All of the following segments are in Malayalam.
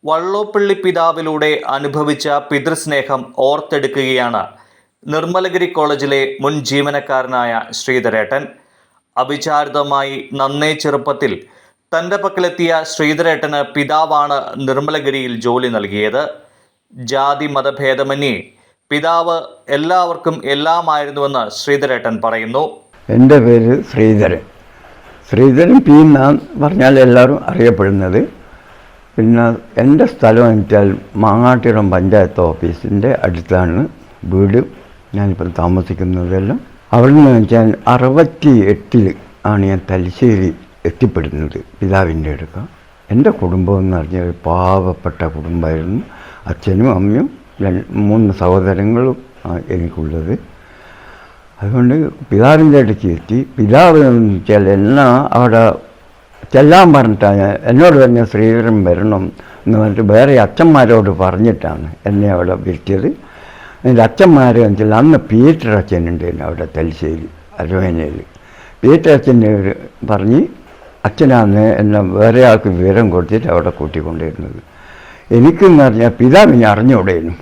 വള്ളോപ്പള്ളി പിതാവിലൂടെ അനുഭവിച്ച പിതൃസ്നേഹം ഓർത്തെടുക്കുകയാണ് നിർമ്മലഗിരി കോളേജിലെ മുൻ ജീവനക്കാരനായ ശ്രീധരേട്ടൻ. അവിചാരിതമായി നന്നേ ചെറുപ്പത്തിൽ തൻ്റെ പക്കലെത്തിയ ശ്രീധരേട്ടന് പിതാവാണ് നിർമ്മലഗിരിയിൽ ജോലി നൽകിയത്. ജാതി മതഭേദമന്യേ പിതാവ് എല്ലാവർക്കും എല്ലാമായിരുന്നുവെന്ന് ശ്രീധരേട്ടൻ പറയുന്നു. എൻ്റെ പേര് ശ്രീധരൻ. ശ്രീധരൻ പി എന്നാണ് പറഞ്ഞാൽ എല്ലാവരും അറിയപ്പെടുന്നത്. പിന്നെ എൻ്റെ സ്ഥലം എന്ന് വെച്ചാൽ മാങ്ങാട്ടിടം പഞ്ചായത്ത് ഓഫീസിൻ്റെ അടുത്താണ് വീട്. ഞാനിപ്പോൾ താമസിക്കുന്നതെല്ലാം അവിടെ നിന്ന് വെച്ചാൽ 68 ആണ് ഞാൻ തലശ്ശേരി എത്തിപ്പെടുന്നത് പിതാവിൻ്റെ അടുക്ക. എൻ്റെ കുടുംബം എന്ന് പറഞ്ഞാൽ ഒരു പാവപ്പെട്ട കുടുംബമായിരുന്നു. അച്ഛനും അമ്മയും 3 സഹോദരങ്ങളും എനിക്കുള്ളത്. അതുകൊണ്ട് പിതാവിൻ്റെ അടുക്ക് എത്തി. പിതാവ് എന്ന് വെച്ചാൽ എല്ലാം അവിടെ ചെല്ലാൻ പറഞ്ഞിട്ടാണ് എന്നോട് പറഞ്ഞ ശ്രീധരൻ വരണം എന്ന് പറഞ്ഞിട്ട് വേറെ അച്ഛന്മാരോട് പറഞ്ഞിട്ടാണ് എന്നെ അവിടെ വിളിച്ചത്. എൻ്റെ അച്ഛന്മാർ വെച്ചാൽ അന്ന് പീറ്റർ അച്ഛനുണ്ട് അവിടെ തലശ്ശേരി അരവേനയിൽ. പീറ്റർ അച്ഛൻ്റെ പറഞ്ഞ് അച്ഛനാണ് എന്നെ വേറെ ആൾക്ക് വിവരം കൊടുത്തിട്ട് അവിടെ കൂട്ടിക്കൊണ്ടിരുന്നത്. എനിക്കെന്ന് പറഞ്ഞാൽ പിതാവിനെ അറിഞ്ഞുകൂടെയിരുന്നു.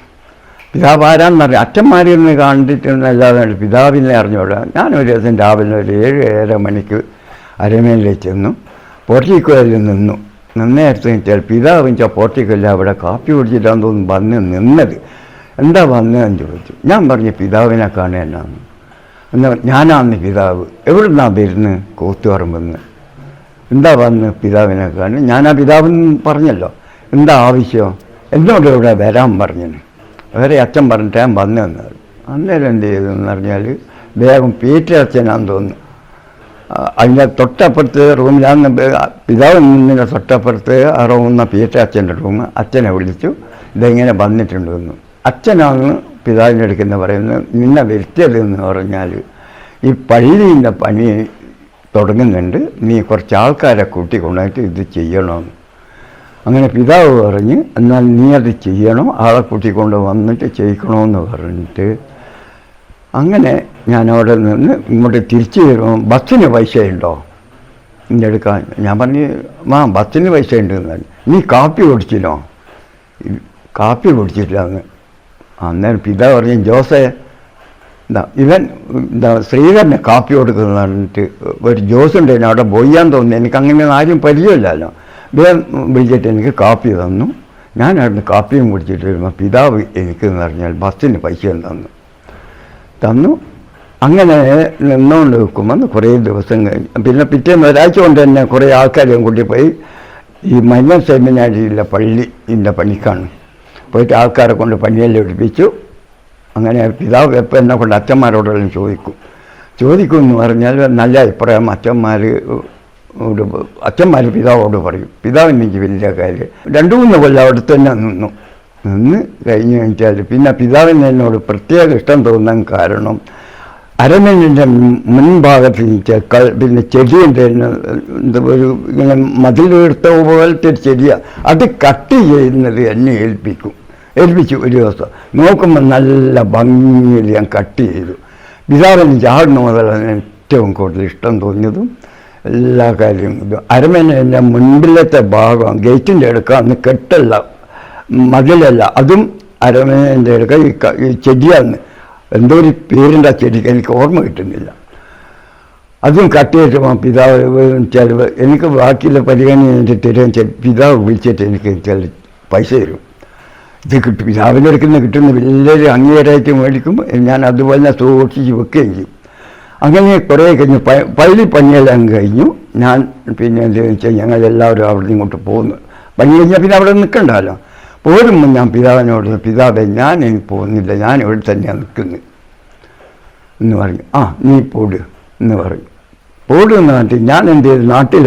പിതാവ് ആരാന്ന് പറഞ്ഞാൽ അച്ഛന്മാരിന്ന് കണ്ടിട്ടൊന്നല്ലാതെ പിതാവിനെ അറിഞ്ഞുകൂടാ. ഞാനൊരു ദിവസം രാവിലെ ഒരു 7-7:30 മണിക്ക് അരമേനിലേക്ക് ചെന്നു. പോർട്ടിക്കോയിൽ നിന്നേരത്ത് വെച്ചാൽ പിതാവ് വെച്ചാൽ പോർട്ടിക്കോയിൽ അവിടെ കാപ്പി കുടിച്ചിട്ടാന്ന് തോന്നുന്നു വന്ന് നിന്നത്. എന്താ വന്നതെന്ന് ചോദിച്ചു. ഞാൻ പറഞ്ഞു പിതാവിനെ കാണാനാണ്. എന്നാ ഞാനാന്ന് പിതാവ്. എവിടെ നിന്നാണ് വരുന്നത്? കൂത്തുപറമ്പെന്ന്. എന്താ വന്ന് പിതാവിനെ കാണുന്നത്? ഞാൻ ആ പിതാവെന്ന് പറഞ്ഞല്ലോ. എന്താ ആവശ്യം? എന്നോട് ഇവിടെ വരാൻ പറഞ്ഞു. വേറെ അച്ഛൻ പറഞ്ഞിട്ട് ഞാൻ വന്നതെന്ന്. അന്നേരം എന്ത് ചെയ്തെന്ന് പറഞ്ഞാൽ വേഗം പീറ്റർ അച്ഛനാന്ന് തോന്നുന്നു. അതിൻ്റെ തൊട്ടപ്പുറത്ത് റൂമിലാന്ന് പിതാവ് നിന്നിൻ്റെ തൊട്ടപ്പുറത്ത് ആ റൂമെന്ന പീറ്റർ അച്ഛൻ്റെ റൂം. അച്ഛനെ വിളിച്ചു. ഇതെങ്ങനെ വന്നിട്ടുണ്ടെന്ന്. അച്ഛനാണ് പിതാവിൻ്റെ അടുക്കെന്ന് പറയുന്നത്. നിന്നെ വരുത്തിയതെന്ന് പറഞ്ഞാൽ ഈ പള്ളീൻ്റെ പണി തുടങ്ങുന്നുണ്ട്, നീ കുറച്ച് ആൾക്കാരെ കൂട്ടിക്കൊണ്ടായിട്ട് ഇത് ചെയ്യണമെന്ന്. അങ്ങനെ പിതാവ് പറഞ്ഞ് എന്നാൽ നീ അത് ചെയ്യണം, ആളെ കൂട്ടിക്കൊണ്ട് വന്നിട്ട് ചെയ്യിക്കണമെന്ന് പറഞ്ഞിട്ട് അങ്ങനെ ഞാൻ അവിടെ നിന്ന് ഇങ്ങോട്ട് തിരിച്ചു വരുമ്പോൾ ബസ്സിന് പൈസ ഉണ്ടോ എൻ്റെ എടുക്കാൻ? ഞാൻ പറഞ്ഞ് ബസ്സിന് പൈസ ഉണ്ടെന്ന്. നീ കാപ്പി കുടിച്ചില്ലോ? കാപ്പി കുടിച്ചിട്ടില്ല എന്ന്. അന്നേരം പിതാവ് പറഞ്ഞ് ജോസേ ഇവൻ ശ്രീധരനെ കാപ്പി കൊടുക്കുന്ന പറഞ്ഞിട്ട് ഒരു ജോസ് ഉണ്ടായിരുന്നു അവിടെ ബോയ്യാൻ തോന്നുന്നു. എനിക്ക് അങ്ങനെ ആരും പരിചയമില്ലല്ലോ. വേഗം വിളിച്ചിട്ട് എനിക്ക് കാപ്പി തന്നു. ഞാൻ അവിടുന്ന് കാപ്പിയും കുടിച്ചിട്ട് വരുമ്പോൾ പിതാവ് എനിക്കെന്ന് പറഞ്ഞാൽ ബസ്സിന് പൈസ തന്നു. അങ്ങനെ നിന്നുകൊണ്ട് വെക്കുമ്പോൾ കുറേ ദിവസം കഴിഞ്ഞ് പിന്നെ പിറ്റേന്ന് ഒരാഴ്ച കൊണ്ട് തന്നെ കുറേ ആൾക്കാരെയും കൂട്ടിപ്പോയി ഈ മഞ്ഞൾ സെമിനാരിയിലെ പള്ളിൻ്റെ പണിക്കാണ് പോയിട്ട് ആൾക്കാരെ കൊണ്ട് പണിയെല്ലാം എടുപ്പിച്ചു. അങ്ങനെ പിതാവ് എപ്പോൾ എന്നെ കൊണ്ട് അച്ഛന്മാരോടെല്ലാം ചോദിക്കും എന്ന് പറഞ്ഞാൽ നല്ല അഭിപ്രായം അച്ഛന്മാർ പിതാവോട് പറയും. പിതാവിന് എനിക്ക് വലിയ കാര്യം. 2-3 കൊല്ലം അവിടെ തന്നെ നിന്ന് കഴിഞ്ഞ് കഴിഞ്ഞാൽ പിന്നെ പിതാവിന് എന്നോട് പ്രത്യേക ഇഷ്ടം തോന്നാൻ കാരണം അരമേനിൻ്റെ മുൻഭാഗത്ത് പിന്നെ ചെടിയുണ്ട്. ഒരു ഇങ്ങനെ മതിലെടുത്ത പോലത്തെ ഒരു ചെടിയാണ്. അത് കട്ട് ചെയ്യുന്നത് എന്നെ ഏൽപ്പിച്ചു ഒരു ദിവസം. നോക്കുമ്പോൾ നല്ല ഭംഗിയിൽ ഞാൻ കട്ട് ചെയ്തു. പിതാവിന് ചാടുന്ന മുതലാണ് ഏറ്റവും കൂടുതൽ ഇഷ്ടം തോന്നിയതും എല്ലാ കാര്യവും. അരമേനിൻ്റെ മുൻപിലത്തെ ഭാഗം ഗേറ്റിൻ്റെ അടുക്ക അന്ന് കെട്ടല്ല, മതിലല്ല, അതും അരമേനിൻ്റെ അടുക്ക ഈ ചെടിയാണ്. എന്തോ ഒരു പേരിൻ്റെ ആ ചെടിക്ക് എനിക്ക് ഓർമ്മ കിട്ടുന്നില്ല. അതും കട്ട് ചെയ്തിട്ട് പിതാവ് ചിലവ് എനിക്ക് ബാക്കിയുള്ള പരിഗണന തരുകയും പിതാവ് വിളിച്ചിട്ട് എനിക്ക് ചില പൈസ തരും. ഇത് കിട്ടും. പിതാവിൻ്റെ അടുക്കുന്ന കിട്ടുന്ന വലിയൊരു അംഗീകാരമായിട്ട് മേടിക്കും. ഞാൻ അതുപോലെ തന്നെ സൂക്ഷിച്ച് വെക്കുകയും ചെയ്യും. അങ്ങനെ കുറേ കഴിഞ്ഞു പള്ളി പണിയെല്ലാം കഴിഞ്ഞു. ഞാൻ പിന്നെ എന്താണെന്ന് വെച്ചാൽ ഞങ്ങളെല്ലാവരും അവിടെ നിന്ന് ഇങ്ങോട്ട് പോകുന്നു. പണി കഴിഞ്ഞാൽ പിന്നെ അവിടെ നിൽക്കണ്ടല്ലോ. പോരുമ്പോൾ ഞാൻ പിതാവിനോട് പിതാവെ ഞാൻ എനിക്ക് പോകുന്നില്ല, ഞാൻ ഇവിടെ തന്നെയാണ് നിൽക്കുന്നത് എന്ന് പറഞ്ഞു. നീ പോട് എന്ന് പറഞ്ഞു. പോടുമെന്ന് പറഞ്ഞിട്ട് ഞാൻ എന്ത് ചെയ്തു, നാട്ടിൽ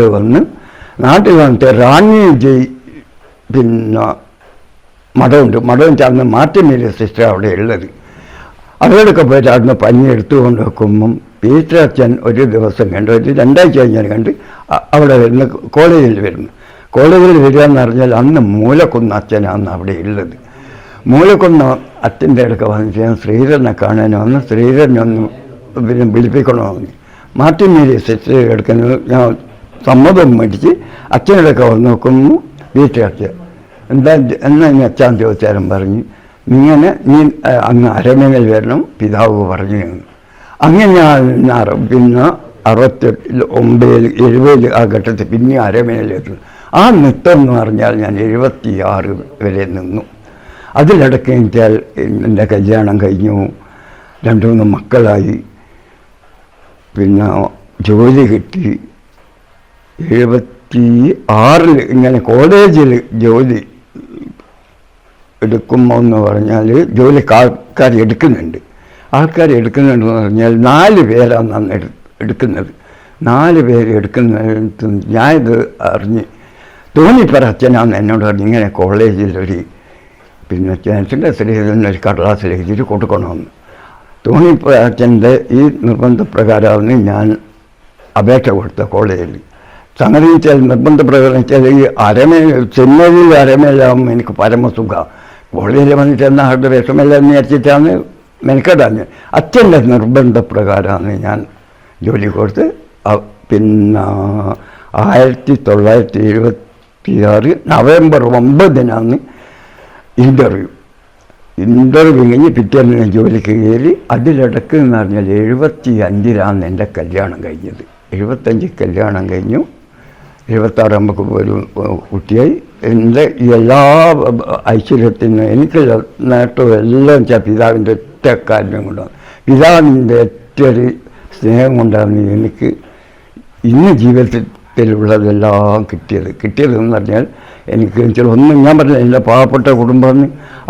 വന്നിട്ട് റാണി ജയ് പിന്നെ മഠം ചേർന്ന് മാറ്റമേലിയ സിസ്റ്റർ അവിടെ ഉള്ളത്. അവരോടൊക്കെ പോയിട്ട് അവിടുന്ന് പനി എടുത്തുകൊണ്ട് വെക്കുമ്പം പീറ്റർ അച്ഛൻ ഒരു ദിവസം കണ്ട്, ഒരു 2 ആഴ്ച കഴിഞ്ഞാൽ കണ്ട് അവിടെ വരുന്ന കോളേജിൽ വരിക എന്ന് പറഞ്ഞാൽ അന്ന് മൂലക്കുന്ന് അച്ഛനാണ് അവിടെ ഉള്ളത്. മൂലക്കുന്ന് അച്ഛൻ്റെ അടുക്ക വന്നിട്ട് ഞാൻ ശ്രീധരനെ കാണാൻ വന്ന് ശ്രീധരനൊന്ന് പിന്നെ വിളിപ്പിക്കണമെന്ന് മാറ്റിമേരി സിസ്റ്റർ എടുക്കുന്നത് ഞാൻ സമ്മതം മേടിച്ച് അച്ഛനടുക്ക വന്ന് നോക്കുന്നു. പീറ്റർ അച്ഛൻ എന്നാ അച്ഛൻ ചോദിച്ചാലും പറഞ്ഞ് നീ അങ്ങ് അരമനയിൽ വരണം പിതാവ് പറഞ്ഞു. അങ്ങനെ പിന്നെ 68, 70 ആ ഘട്ടത്തിൽ പിന്നെ അരമനയിലെത്തുന്നു. ആ നൃത്തം എന്ന് പറഞ്ഞാൽ ഞാൻ 76 വരെ നിന്നു. അതിലിടയ്ക്ക് വെച്ചാൽ എൻ്റെ കല്യാണം കഴിഞ്ഞു, 2-3 മക്കളായി, പിന്നെ ജോലി കിട്ടി. 76 ഇങ്ങനെ കോളേജിൽ ജോലി എടുക്കുമ്പോൾ എന്ന് പറഞ്ഞാൽ ജോലിക്ക് ആൾക്കാർ എടുക്കുന്നുണ്ടെന്ന് പറഞ്ഞാൽ 4 പേരാണ് അന്ന് എടുക്കുന്നത്. 4 പേര് എടുക്കുന്നിടത്ത് ഞാനിത് അറിഞ്ഞ് തോന്നിപ്പറ അച്ഛനാന്ന് എന്നോട് പറഞ്ഞു ഇങ്ങനെ കോളേജിലൊരു പിന്നെ ചാൻസിൻ്റെ ശ്രീധരനൊരു കടലാസിൽ എഴുതിയിട്ട് കൊടുക്കണമെന്ന്. തോന്നിപ്പറ അച്ഛൻ്റെ ഈ നിർബന്ധപ്രകാരമാണ് ഞാൻ അപേക്ഷ കൊടുത്ത കോളേജിൽ. സംഗതി വെച്ചാൽ നിർബന്ധപ്രകാരം വെച്ചാൽ ഈ ചെന്നൈയിൽ അരമേലാകുമ്പോൾ എനിക്ക് പരമസുഖം. കോളേജിൽ വന്നിട്ട് എന്നാൽ അവരുടെ വിഷമല്ല എന്ന് വിചാരിച്ചിട്ടാണ് മെനക്കെടാഞ്ഞ്. അച്ഛൻ്റെ നിർബന്ധപ്രകാരമാണ് ഞാൻ ജോലി കൊടുത്ത്. പിന്നെ 1976 നവംബർ 9 ഇൻ്റർവ്യൂ കഴിഞ്ഞ് പിറ്റേന്ന് ജോലിക്ക് കയറി. അതിലിടക്ക് എന്ന് പറഞ്ഞാൽ 75 എൻ്റെ കല്യാണം കഴിഞ്ഞത്. 75 കല്യാണം കഴിഞ്ഞു. 76 നമുക്ക് ഒരു കുട്ടിയായി. എൻ്റെ എല്ലാ ഐശ്വര്യത്തിനും എനിക്കുള്ള നേട്ടവും എല്ലാം വെച്ചാൽ പിതാവിൻ്റെ ഒറ്റ കാര്യം കൊണ്ടാണ്. പിതാവിൻ്റെ ഒറ്റൊരു സ്നേഹം കൊണ്ടാണ് എനിക്ക് ഇന്ന് ജീവിതത്തിലുള്ളതെല്ലാം കിട്ടിയതെന്ന് പറഞ്ഞാൽ എനിക്ക് വെച്ചാൽ ഒന്നും ഞാൻ പറഞ്ഞില്ല, എൻ്റെ പാവപ്പെട്ട കുടുംബം.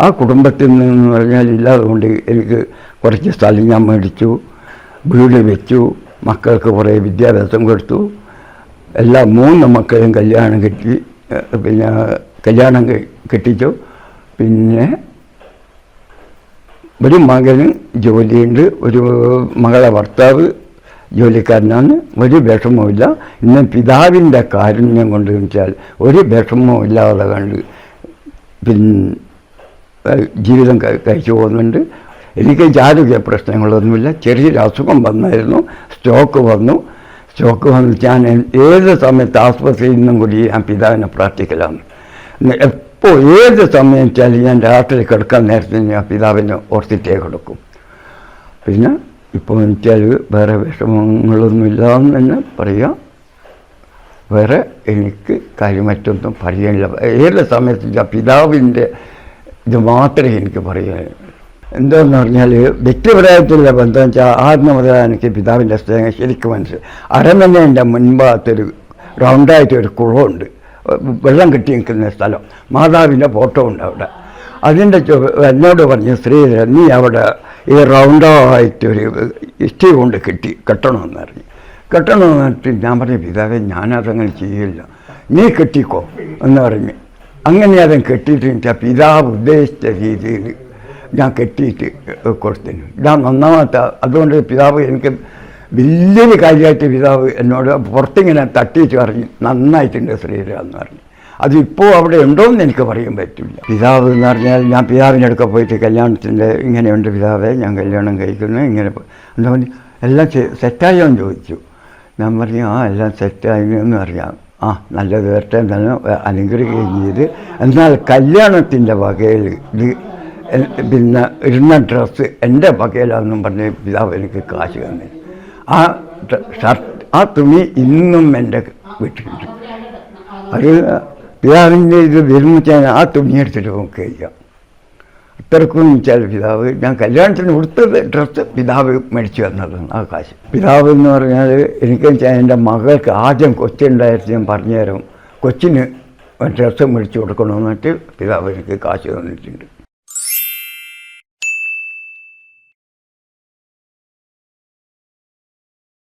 ആ കുടുംബത്തിൽ നിന്ന് പറഞ്ഞാൽ ഇല്ലാതെ കൊണ്ട് എനിക്ക് കുറച്ച് സ്ഥലം ഞാൻ മേടിച്ചു, വീട് വെച്ചു, മക്കൾക്ക് കുറേ വിദ്യാഭ്യാസം കൊടുത്തു. എല്ലാ 3 മക്കളെയും കല്യാണം കെട്ടിച്ചു. പിന്നെ ഒരു മകന് ജോലിയുണ്ട്, ഒരു മകളെ ഭർത്താവ് ജോലിക്കാരനാണ്. ഒരു വിഷമവുമില്ല. ഇന്ന് പിതാവിൻ്റെ കാരുണ്യം കൊണ്ട് വെച്ചാൽ ഒരു വിഷമവും ഇല്ലാതെ കണ്ട് ജീവിതം കഴിച്ചു പോകുന്നുണ്ട്. എനിക്ക് ആരോഗ്യ പ്രശ്നങ്ങളൊന്നുമില്ല. ചെറിയൊരു അസുഖം വന്നായിരുന്നു, സ്റ്റോക്ക് വന്നു ഞാൻ ഏത് സമയത്ത് ആസ്പത്രിയിൽ നിന്നും കൂടി ഞാൻ പിതാവിനെ പ്രാർത്ഥിക്കലാണ്. എപ്പോൾ ഏത് സമയം വെച്ചാൽ ഞാൻ രാത്രി കിടക്കാൻ നേരത്തെ ഞാൻ പിതാവിനെ ഓർത്തിട്ടേ കിടക്കും. പിന്നെ ഇപ്പോൾ വെച്ചാൽ വേറെ വിഷമങ്ങളൊന്നുമില്ല എന്ന് തന്നെ പറയാം. വേറെ എനിക്ക് കാര്യമായിട്ടൊന്നും പറയാനില്ല. ഏത് സമയത്ത് പിതാവിൻ്റെ ഇത് മാത്രമേ എനിക്ക് പറയാൻ. എന്താണെന്ന് പറഞ്ഞാൽ വ്യക്തിപരമായിട്ടുള്ള ബന്ധം വെച്ചാൽ ആത്മപരം എനിക്ക് പിതാവിൻ്റെ സ്നേഹം ശരിക്കും മനസ്സിലായി. അരമനേൻ്റെ മുൻഭാഗത്തൊരു റൗണ്ടായിട്ടൊരു കുളമുണ്ട്, വെള്ളം കെട്ടി നിൽക്കുന്ന സ്ഥലം. മാതാവിൻ്റെ ഫോട്ടോ ഉണ്ട് അവിടെ. അതിൻ്റെ എന്നോട് പറഞ്ഞ് ശ്രീധരൻ നീ അവിടെ ഈ റൗണ്ടായിട്ടൊരു ഇഷ്ടി കൊണ്ട് കെട്ടണമെന്ന് പറഞ്ഞു. കെട്ടണമെന്ന് പറഞ്ഞിട്ട് ഞാൻ പറഞ്ഞു പിതാവേ ഞാനതങ്ങനെ ചെയ്യില്ല, നീ കെട്ടിക്കോ എന്ന് പറഞ്ഞ് അങ്ങനെ അതും കെട്ടിയിട്ട് പിതാവ് ഉദ്ദേശിച്ച രീതിയിൽ ഞാൻ കെട്ടിയിട്ട് കൊടുത്തിന്. ഞാൻ നന്നാവാത്ത അതുകൊണ്ട് പിതാവ് എനിക്ക് വലിയൊരു കാര്യമായിട്ട് പിതാവ് എന്നോട് പുറത്തിങ്ങനെ തട്ടിയിട്ട് പറഞ്ഞു നന്നായിട്ടുണ്ട് ശ്രീധര എന്ന് പറഞ്ഞു. അതിപ്പോൾ അവിടെ ഉണ്ടോയെന്ന് എനിക്ക് പറയാൻ പറ്റില്ല. പിതാവ് എന്ന് പറഞ്ഞാൽ ഞാൻ പിതാവിൻ്റെ അടുക്ക പോയിട്ട് കല്യാണത്തിൻ്റെ ഇങ്ങനെയുണ്ട് പിതാവേ ഞാൻ കല്യാണം കഴിക്കുന്നു ഇങ്ങനെ എന്താ പറഞ്ഞു എല്ലാം സെറ്റായോ എന്ന് ചോദിച്ചു. ഞാൻ പറഞ്ഞു എല്ലാം സെറ്റായി എന്ന് അറിയാം. നല്ലത് വരട്ടെ തന്നെ അനുഗ്രഹിക്കുകയും ചെയ്ത്. എന്നാൽ കല്യാണത്തിൻ്റെ വകയിൽ ഇത് പിന്നെ ഇരുന്ന ഡ്രസ്സ് എൻ്റെ വകയിലാണെന്നും പറഞ്ഞ് പിതാവ് എനിക്ക് കാശ് തന്നു. ആ ഷർട്ട് ആ തുണി ഇന്നും എൻ്റെ വീട്ടിലുണ്ട്. അത് പിതാവിൻ്റെ ഇത് വരുമ്പോൾ ആ തുണി എടുത്തിട്ട് നമുക്ക് കഴിക്കാം. അത്രക്കും വെച്ചാൽ പിതാവ് ഞാൻ കല്യാണത്തിന് കൊടുത്തത് ഡ്രസ്സ് പിതാവ് മേടിച്ചു തന്നതാണ് ആ കാശ്. പിതാവ് എന്ന് പറഞ്ഞാൽ എനിക്ക് വെച്ചാൽ എൻ്റെ മകൾക്ക് ആദ്യം കൊച്ചുണ്ടായിട്ട് ഞാൻ പറഞ്ഞു തരാം, കൊച്ചിന് ഡ്രസ്സ് മേടിച്ച് കൊടുക്കണമെന്നിട്ട് പിതാവ് എനിക്ക് കാശ് തന്നിട്ടുണ്ട്.